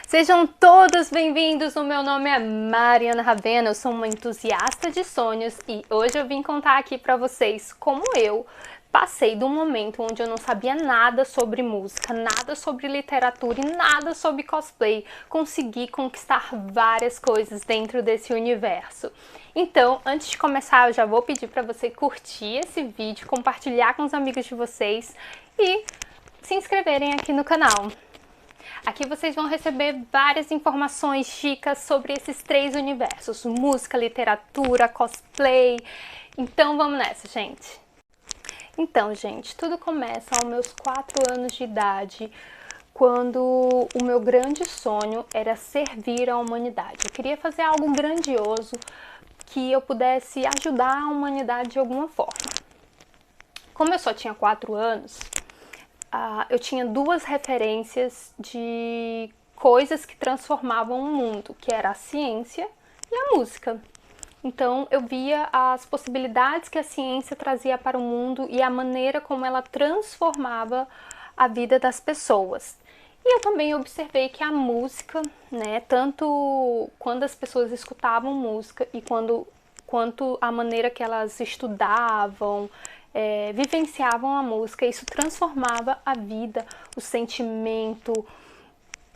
Sejam todos bem-vindos, o meu nome é Mariana Ravena, eu sou uma entusiasta de sonhos e hoje eu vim contar aqui pra vocês como eu passei de um momento onde eu não sabia nada sobre música, nada sobre literatura e nada sobre cosplay, consegui conquistar várias coisas dentro desse universo. Então, antes de começar, eu já vou pedir pra você curtir esse vídeo, compartilhar com os amigos de vocês e se inscreverem aqui no canal. Aqui vocês vão receber várias informações, dicas sobre esses três universos: música, literatura, cosplay. Então vamos nessa, gente! Então, gente, tudo começa aos meus 4 anos de idade, quando o meu grande sonho era servir à humanidade. Eu queria fazer algo grandioso que eu pudesse ajudar a humanidade de alguma forma. Como eu só tinha 4 anos, eu tinha duas referências de coisas que transformavam o mundo, que era a ciência e a música. Então eu via as possibilidades que a ciência trazia para o mundo e a maneira como ela transformava a vida das pessoas. E eu também observei que a música, né, tanto quando as pessoas escutavam música e quanto a maneira que elas estudavam, vivenciavam a música, isso transformava a vida, o sentimento,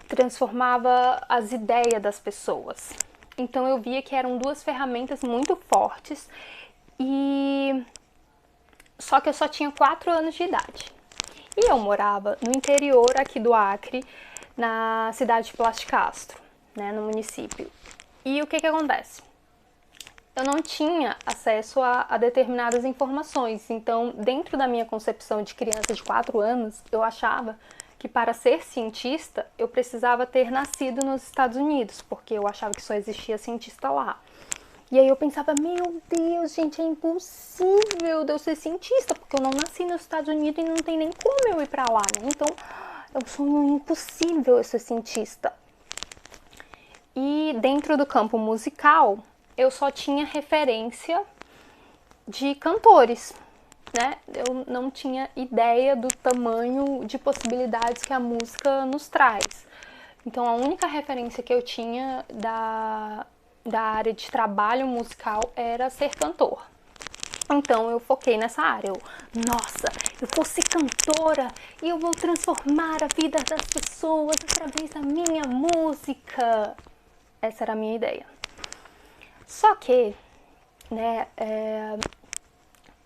transformava as ideias das pessoas. Então eu via que eram duas ferramentas muito fortes, só que eu só tinha 4 anos de idade. E eu morava no interior aqui do Acre, na cidade de Plasticastro, né, no município. E o que acontece? Eu não tinha acesso a determinadas informações, então dentro da minha concepção de criança de 4 anos, eu achava que para ser cientista eu precisava ter nascido nos Estados Unidos, porque eu achava que só existia cientista lá. E aí eu pensava, meu Deus, gente, é impossível de eu ser cientista, porque eu não nasci nos Estados Unidos e não tem nem como eu ir pra lá, né? Então é um sonho impossível eu ser cientista. E dentro do campo musical, eu só tinha referência de cantores, né? Eu não tinha ideia do tamanho de possibilidades que a música nos traz. Então a única referência que eu tinha da área de trabalho musical era ser cantor. Então eu foquei nessa área. Nossa, eu vou ser cantora e eu vou transformar a vida das pessoas através da minha música. Essa era a minha ideia. Só que, né,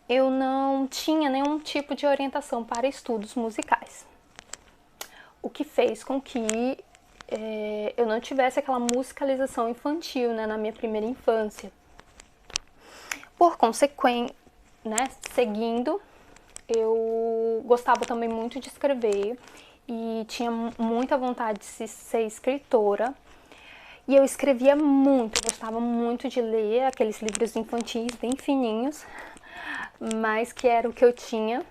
eu não tinha nenhum tipo de orientação para estudos musicais. O que fez com que eu não tivesse aquela musicalização infantil, né, na minha primeira infância. Por consequente, né, seguindo, eu gostava também muito de escrever e tinha muita vontade de ser escritora. E eu escrevia muito, gostava muito de ler aqueles livros infantis bem fininhos, mas que era o que eu tinha.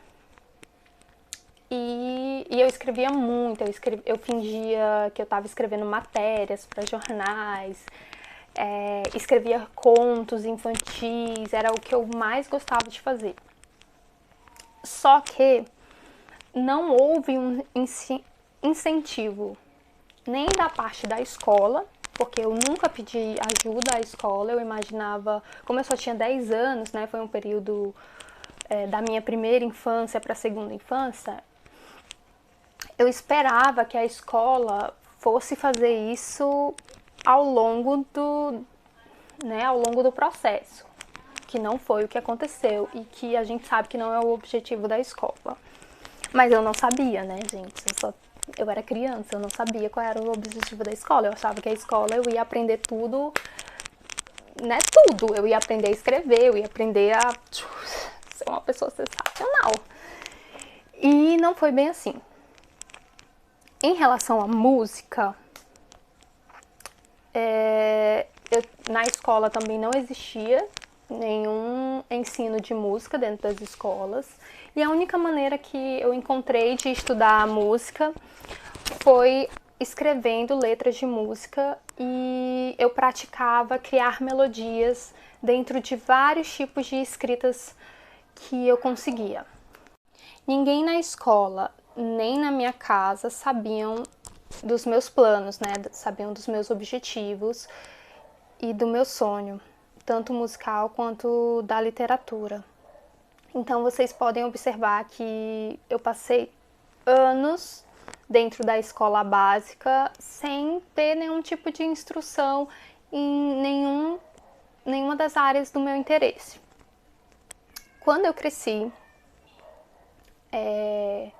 E eu escrevia muito, eu fingia que eu estava escrevendo matérias para jornais, escrevia contos infantis, era o que eu mais gostava de fazer. Só que não houve um incentivo nem da parte da escola, porque eu nunca pedi ajuda à escola. Eu imaginava, como eu só tinha 10 anos, né, foi um período da minha primeira infância para a segunda infância, eu esperava que a escola fosse fazer isso ao longo do processo, que não foi o que aconteceu e que a gente sabe que não é o objetivo da escola. Mas eu não sabia, né, gente? Eu era criança, eu não sabia qual era o objetivo da escola. Eu achava que a escola eu ia aprender tudo, né, tudo. Eu ia aprender a escrever, eu ia aprender a ser uma pessoa sensacional. E não foi bem assim. Em relação à música, na escola também não existia nenhum ensino de música dentro das escolas. E a única maneira que eu encontrei de estudar a música foi escrevendo letras de música, e eu praticava criar melodias dentro de vários tipos de escritas que eu conseguia. Ninguém na escola, nem na minha casa, sabiam dos meus planos, né? Sabiam dos meus objetivos e do meu sonho, tanto musical quanto da literatura. Então vocês podem observar que eu passei anos dentro da escola básica sem ter nenhum tipo de instrução em nenhuma das áreas do meu interesse. Quando eu cresci,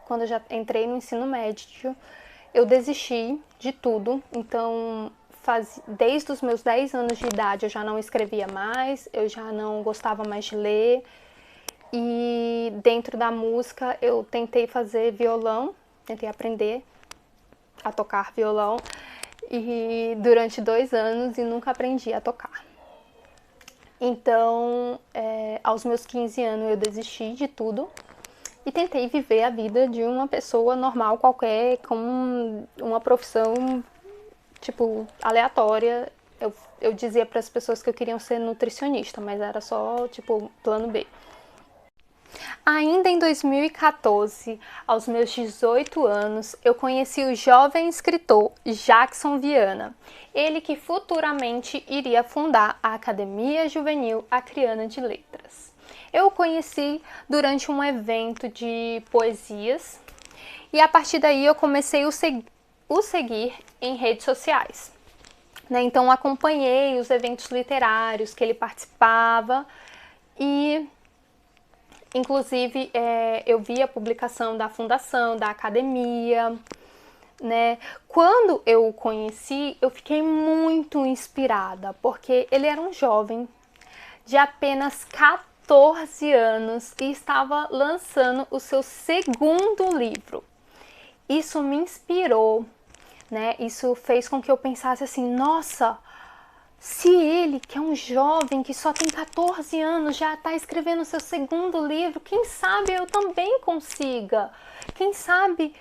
quando eu já entrei no ensino médio, eu desisti de tudo. Então, desde os meus 10 anos de idade eu já não escrevia mais, eu já não gostava mais de ler. E dentro da música eu tentei fazer violão, tentei aprender a tocar violão e durante 2 anos e nunca aprendi a tocar. Então, aos meus 15 anos eu desisti de tudo e tentei viver a vida de uma pessoa normal qualquer, com uma profissão, tipo, aleatória. Eu dizia para as pessoas que eu queria ser nutricionista, mas era só, tipo, plano B. Ainda em 2014, aos meus 18 anos, eu conheci o jovem escritor Jackson Viana, ele que futuramente iria fundar a Academia Juvenil Acreana de Letras. Eu o conheci durante um evento de poesias e a partir daí eu comecei o seguir em redes sociais. Então acompanhei os eventos literários que ele participava e inclusive, eu vi a publicação da fundação, da academia, né? Quando eu o conheci, eu fiquei muito inspirada, porque ele era um jovem de apenas 14 anos e estava lançando o seu segundo livro. Isso me inspirou, né? Isso fez com que eu pensasse assim, nossa, se ele, que é um jovem que só tem 14 anos, já está escrevendo seu segundo livro, quem sabe eu também consiga? Quem sabe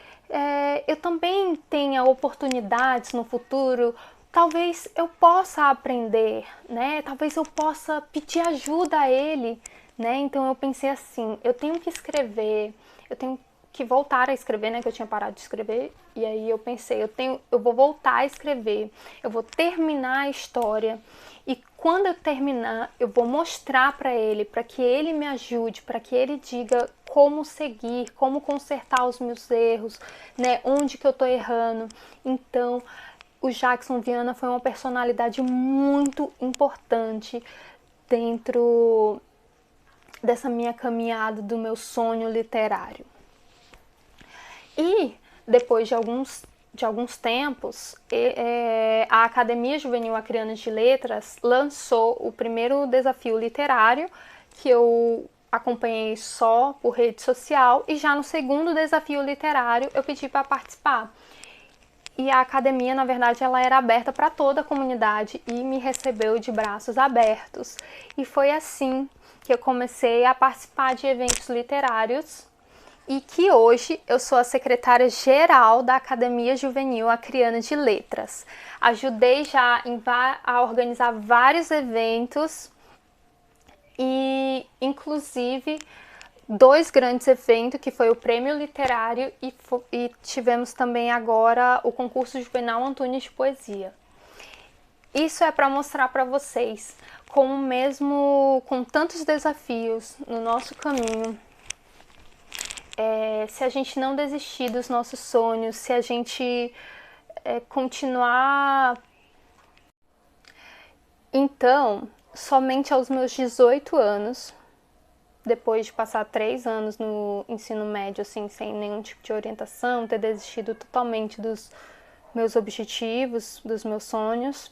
eu também tenha oportunidades no futuro? Talvez eu possa aprender, né? Talvez eu possa pedir ajuda a ele, né? Então eu pensei assim, eu tenho que escrever, eu tenho que voltar a escrever, né, que eu tinha parado de escrever, e aí eu pensei, eu vou voltar a escrever, eu vou terminar a história, e quando eu terminar, eu vou mostrar para que ele me ajude, para que ele diga como seguir, como consertar os meus erros, né, onde que eu tô errando. Então, o Jackson Viana foi uma personalidade muito importante dentro dessa minha caminhada do meu sonho literário. E depois de alguns tempos, a Academia Juvenil Acreana de Letras lançou o primeiro desafio literário, que eu acompanhei só por rede social, e já no segundo desafio literário eu pedi para participar. E a academia, na verdade, ela era aberta para toda a comunidade e me recebeu de braços abertos. E foi assim que eu comecei a participar de eventos literários e que hoje eu sou a secretária-geral da Academia Juvenil Acreana de Letras. Ajudei já a organizar vários eventos e, inclusive, 2 grandes eventos, que foi o Prêmio Literário e tivemos também agora o concurso Juvenal Antunes de Poesia. Isso é para mostrar para vocês como mesmo com tantos desafios no nosso caminho, se a gente não desistir dos nossos sonhos, se a gente continuar. Então, somente aos meus 18 anos, depois de passar 3 anos no ensino médio, assim, sem nenhum tipo de orientação, ter desistido totalmente dos meus objetivos, dos meus sonhos,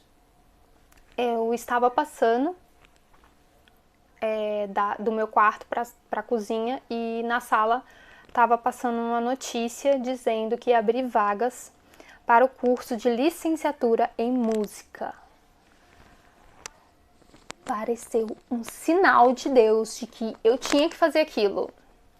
eu estava passando do meu quarto para a cozinha e na sala estava passando uma notícia dizendo que ia abrir vagas para o curso de licenciatura em música. Pareceu um sinal de Deus de que eu tinha que fazer aquilo,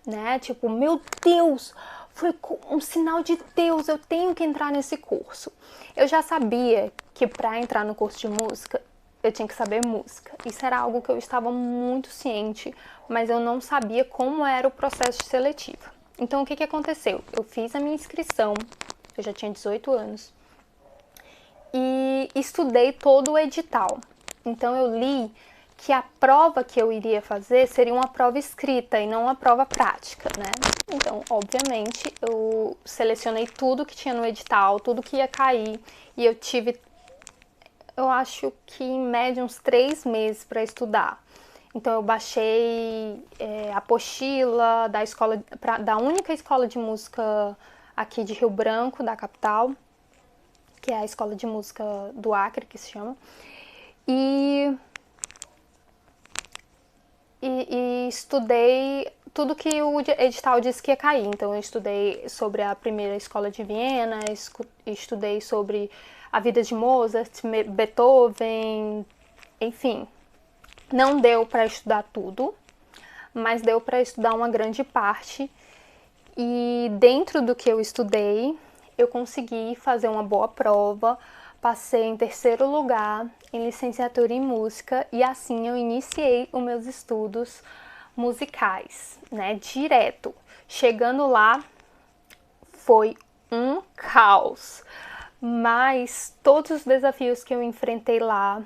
né? Tipo, meu Deus, foi um sinal de Deus, eu tenho que entrar nesse curso. Eu já sabia que para entrar no curso de música, eu tinha que saber música. Isso era algo que eu estava muito ciente, mas eu não sabia como era o processo seletivo. Então, o que aconteceu? Eu fiz a minha inscrição eu já tinha 18 anos. E estudei todo o edital. Então eu li que a prova que eu iria fazer seria uma prova escrita e não uma prova prática, né? Então, obviamente, eu selecionei tudo que tinha no edital, tudo que ia cair, e eu tive, eu acho que em média uns 3 meses para estudar. Então eu baixei a apostila da única escola de música aqui de Rio Branco, da capital, que é a escola de música do Acre, que se chama, e estudei tudo que o edital disse que ia cair. Então eu estudei sobre a primeira escola de Viena, estudei sobre a vida de Mozart, Beethoven, enfim. Não deu para estudar tudo, mas deu para estudar uma grande parte. E dentro do que eu estudei, eu consegui fazer uma boa prova, passei em 3º lugar em licenciatura em música e assim eu iniciei os meus estudos musicais, né, direto. Chegando lá, foi um caos, mas todos os desafios que eu enfrentei lá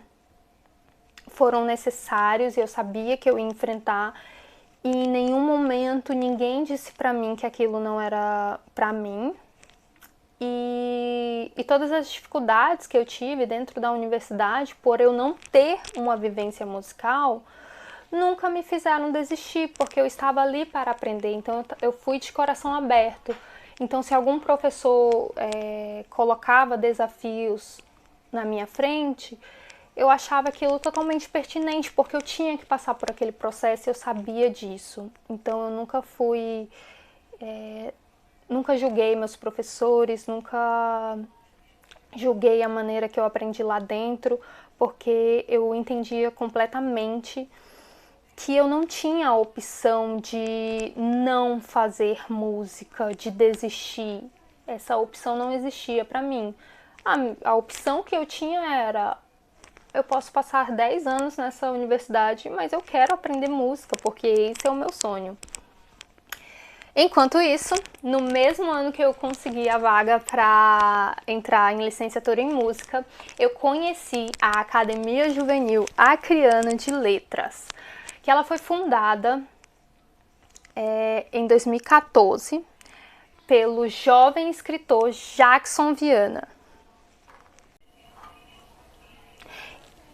foram necessários e eu sabia que eu ia enfrentar, e em nenhum momento ninguém disse pra mim que aquilo não era pra mim. E todas as dificuldades que eu tive dentro da universidade, por eu não ter uma vivência musical, nunca me fizeram desistir, porque eu estava ali para aprender. Então eu fui de coração aberto. Então se algum professor colocava desafios na minha frente, eu achava aquilo totalmente pertinente, porque eu tinha que passar por aquele processo e eu sabia disso. Então eu nunca fui... Nunca julguei meus professores, nunca julguei a maneira que eu aprendi lá dentro, porque eu entendia completamente que eu não tinha a opção de não fazer música, de desistir. Essa opção não existia para mim. A opção que eu tinha era: eu posso passar 10 anos nessa universidade, mas eu quero aprender música, porque esse é o meu sonho. Enquanto isso, no mesmo ano que eu consegui a vaga para entrar em licenciatura em música, eu conheci a Academia Juvenil Acreana de Letras, que ela foi fundada em 2014 pelo jovem escritor Jackson Viana.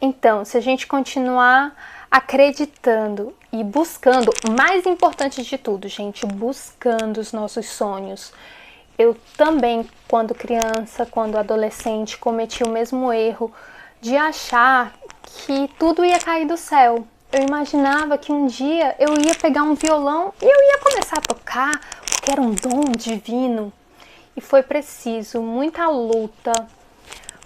Então, se a gente continuar acreditando e buscando, o mais importante de tudo, gente, buscando os nossos sonhos. Eu também, quando criança, quando adolescente, cometi o mesmo erro de achar que tudo ia cair do céu. Eu imaginava que um dia eu ia pegar um violão e eu ia começar a tocar, porque era um dom divino. E foi preciso muita luta,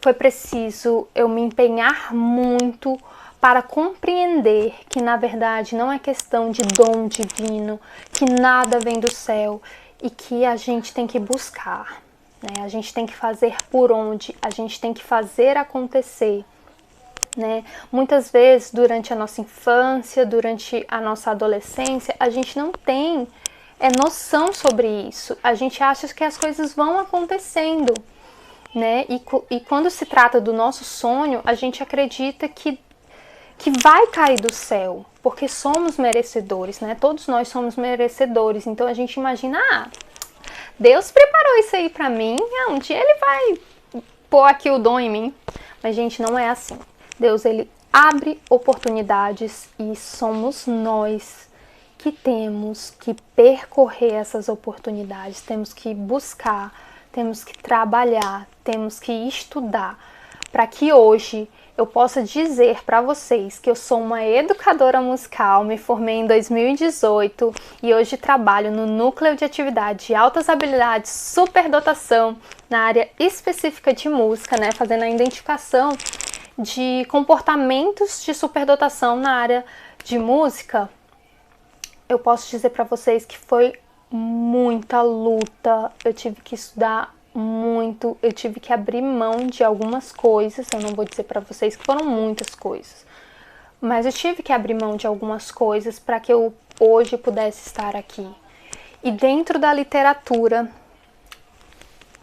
foi preciso eu me empenhar muito para compreender que, na verdade, não é questão de dom divino, que nada vem do céu e que a gente tem que buscar, né? A gente tem que fazer por onde, a gente tem que fazer acontecer, né? Muitas vezes, durante a nossa infância, durante a nossa adolescência, a gente não tem noção sobre isso. A gente acha que as coisas vão acontecendo, né? E quando se trata do nosso sonho, a gente acredita que vai cair do céu, porque somos merecedores, né? Todos nós somos merecedores. Então a gente imagina, Deus preparou isso aí pra mim, um dia ele vai pôr aqui o dom em mim. Mas, gente, não é assim. Deus, ele abre oportunidades e somos nós que temos que percorrer essas oportunidades, temos que buscar, temos que trabalhar, temos que estudar, para que hoje eu possa dizer para vocês que eu sou uma educadora musical, me formei em 2018 e hoje trabalho no Núcleo de Atividade de Altas Habilidades Superdotação, na área específica de música, né, fazendo a identificação de comportamentos de superdotação na área de música. Eu posso dizer para vocês que foi muita luta, eu tive que estudar muito, eu tive que abrir mão de algumas coisas. Eu não vou dizer para vocês que foram muitas coisas, mas eu tive que abrir mão de algumas coisas para que eu hoje pudesse estar aqui. E dentro da literatura,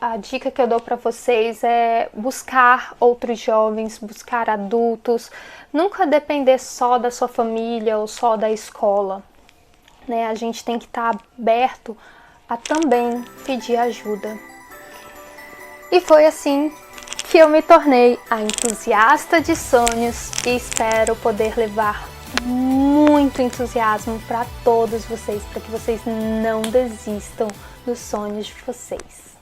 A dica que eu dou para vocês é buscar outros jovens, buscar adultos, nunca depender só da sua família ou só da escola, né? A gente tem que estar aberto a também pedir ajuda. E foi assim que eu me tornei a entusiasta de sonhos e espero poder levar muito entusiasmo para todos vocês, para que vocês não desistam dos sonhos de vocês.